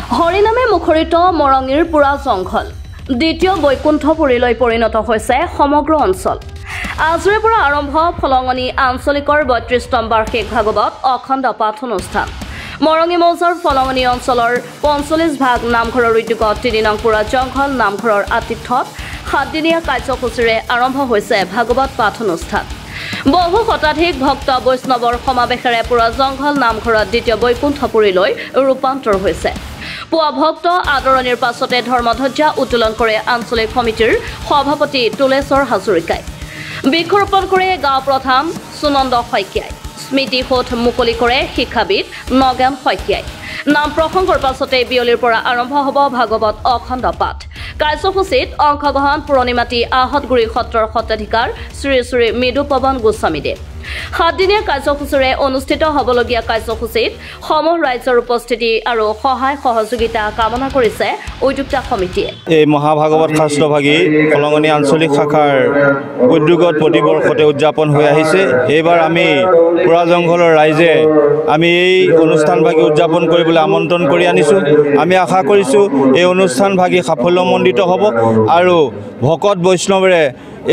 হৰিনামে মুখৰিত মৰঙীৰ পুৰা জংঘল দ্বিতীয় বৈকুণ্ঠপুৰীলৈ পৰিণত হৈছে সমগ্ৰ অঞ্চল। আজিৰে পৰা আৰম্ভ ফলঙনি আঞ্চলিকৰ ৩২তম বাৰ্ষিক ভাগৱত অখণ্ড পাঠ অনুষ্ঠান। মৰঙী মৌজাৰ ফলঙনি অঞ্চলৰ ৪৫ ভাগ নামঘৰৰ উদ্যোগত ৩ নং পুৰা জংঘল নামঘৰৰ আতিথ্যত ৭ দিনীয়া কাৰ্যসূচীৰে আৰম্ভ হৈছে ভাগৱত পাঠ অনুষ্ঠান। বহু শতাধিক ভক্ত বৈষ্ণৱৰ সমাৱেশেৰে পুৰা জংঘল নামঘৰত দ্বিতীয় বৈকুণ্ঠপুৰীলৈ ৰূপান্তৰ হৈছে। পুৱা ভক্ত আদৰণিৰ পাছতে ধৰ্মধ্বজা উত্তোলন কৰে আঞ্চলিক সমিতিৰ সভাপতি তুলেশ্বৰ হাজৰিকাই। বৃক্ষৰোপণ কৰে গাঁও প্ৰধান সুনন্দ শইকীয়াই। স্মৃতি সোধ মুকলি কৰে শিক্ষাবিদ নগেন শইকীয়াই। নাম প্ৰসংগৰ পাছতে বিয়লিৰ পৰা আৰম্ভ হ'ব ভাগৱত অখণ্ড পাঠ। কাৰ্যসূচীত অংশগ্ৰহণ পুৰণিমাটি আহতগুৰি সত্ৰৰ সত্ৰাধিকাৰ শ্ৰী শ্ৰী মৃদু পৱন গোস্বামীদেৱ। ৭ দিনীয়া কাৰ্যসূচীৰে অনুষ্ঠিত হ'বলগীয়া কাৰ্যসূচীত সমূহ ৰাইজৰ উপস্থিতি আৰু সহায় সহযোগিতা কামনা কৰিছে উদ্যোক্তা সমিতিয়ে। এই মহাভাগৱত শাস্ত্ৰভাগী ফলঙনি আঞ্চলিক শাখাৰ উদ্যোগত প্ৰতিবৰ্ষতে উদযাপন হৈ আহিছে। এইবাৰ আমি পুৰা জংঘলৰ ৰাইজে আমি এই অনুষ্ঠানভাগী উদযাপন কৰিবলৈ আমন্ত্ৰণ কৰি আনিছোঁ। আমি আশা কৰিছোঁ এই অনুষ্ঠানভাগী সাফল্যমণ্ডিত হ'ব আৰু ভকত বৈষ্ণৱেৰে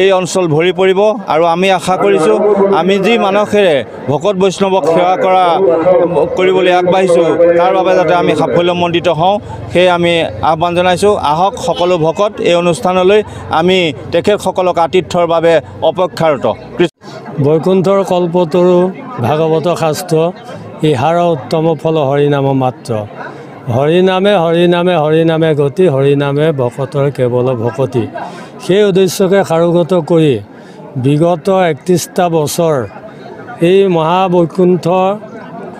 এই অঞ্চল ভৰি পৰিব আৰু আমি আশা কৰিছোঁ আমি যি মানসেৰে ভকত বৈষ্ণৱক সেৱা কৰিবলৈ আগবাঢ়িছোঁ তাৰ বাবে যাতে আমি সাফল্যমণ্ডিত হওঁ, সেয়ে আমি আহ্বান জনাইছোঁ। আহক সকলো ভকত এই অনুষ্ঠানলৈ, আমি তেখেতসকলক আতিথ্যৰ বাবে অপেক্ষাৰত। বৈকুণ্ঠৰ কল্পতৰু ভাগৱত শাস্ত্ৰ ইহাৰ উত্তম ফল হৰিনাম মাত্ৰ। হৰিনামে হৰিনামে হৰিনামে গতি, হৰিনামে ভকতৰ কেৱল ভকতি। সেই উদ্দেশ্যকে সাৰোগত কৰি বিগত ৩১টা বছৰ এই মহাবৈকুণ্ঠ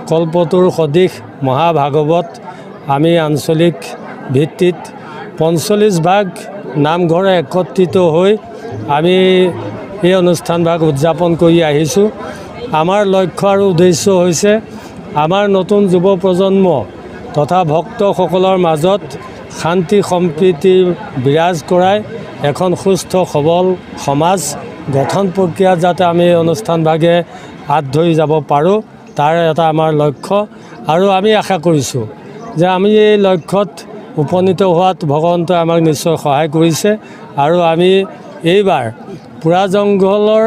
কল্পতৰুৰ সদৃশ মহাভাগৱত আমি আঞ্চলিক ভিত্তিত ৪৫ ভাগ নামঘৰে একত্ৰিত হৈ আমি এই অনুষ্ঠানভাগ উদযাপন কৰি আহিছোঁ। আমাৰ লক্ষ্য আৰু উদ্দেশ্য হৈছে আমাৰ নতুন যুৱ প্ৰজন্ম তথা ভক্তসকলৰ মাজত শান্তি সম্প্ৰীতি বিৰাজ কৰাই এখন সুস্থ সবল সমাজ গঠন প্ৰক্ৰিয়াত যাতে আমি এই অনুষ্ঠানভাগে হাত ধৰি যাব পাৰোঁ, তাৰ এটা আমাৰ লক্ষ্য। আৰু আমি আশা কৰিছোঁ যে আমি এই লক্ষ্যত উপনীত হোৱাত ভগৱন্তই আমাক নিশ্চয় সহায় কৰিছে। আৰু আমি এইবাৰ পুৰা জংঘলৰ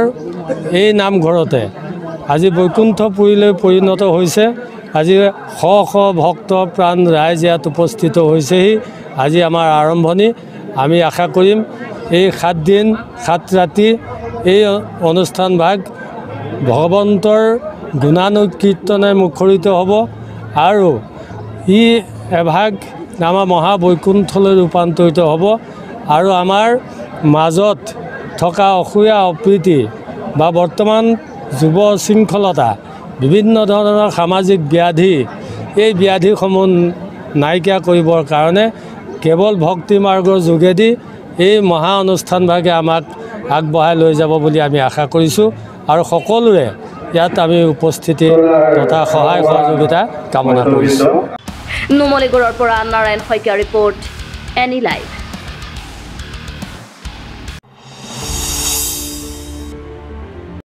এই নামঘৰতে আজি বৈকুণ্ঠপুৰীলৈ পৰিণত হৈছে। আজি শ শ ভক্ত প্ৰাণ ৰাইজ ইয়াত উপস্থিত হৈছেহি। আজি আমাৰ আৰম্ভণি। আমি আশা কৰিম এই ৭ দিন ৭ ৰাতি এই অনুষ্ঠানভাগ ভগৱন্তৰ গুণানুকীৰ্তনে মুখৰিত হ'ব আৰু ই এভাগ আমাৰ মহাবৈকুণ্ঠলৈ ৰূপান্তৰিত হ'ব। আৰু আমাৰ মাজত থকা অসূয়া অপ্ৰীতি বা বৰ্তমান যুৱ শৃংখলতা, বিভিন্ন ধৰণৰ সামাজিক ব্যাধি, এই ব্যাধিসমূহ নাইকিয়া কৰিবৰ কাৰণে কেৱল ভক্তি মাৰ্গৰ যোগেদি এই মহা অনুষ্ঠানভাগে আমাক আগবঢ়াই লৈ যাব বুলি আমি আশা কৰিছোঁ। আৰু সকলোৰে ইয়াত আমি উপস্থিতি তথা সহায় সহযোগিতা কামনা কৰিছোঁ। নুমলীগড়ৰ পৰা Narayan Saikia report, any live.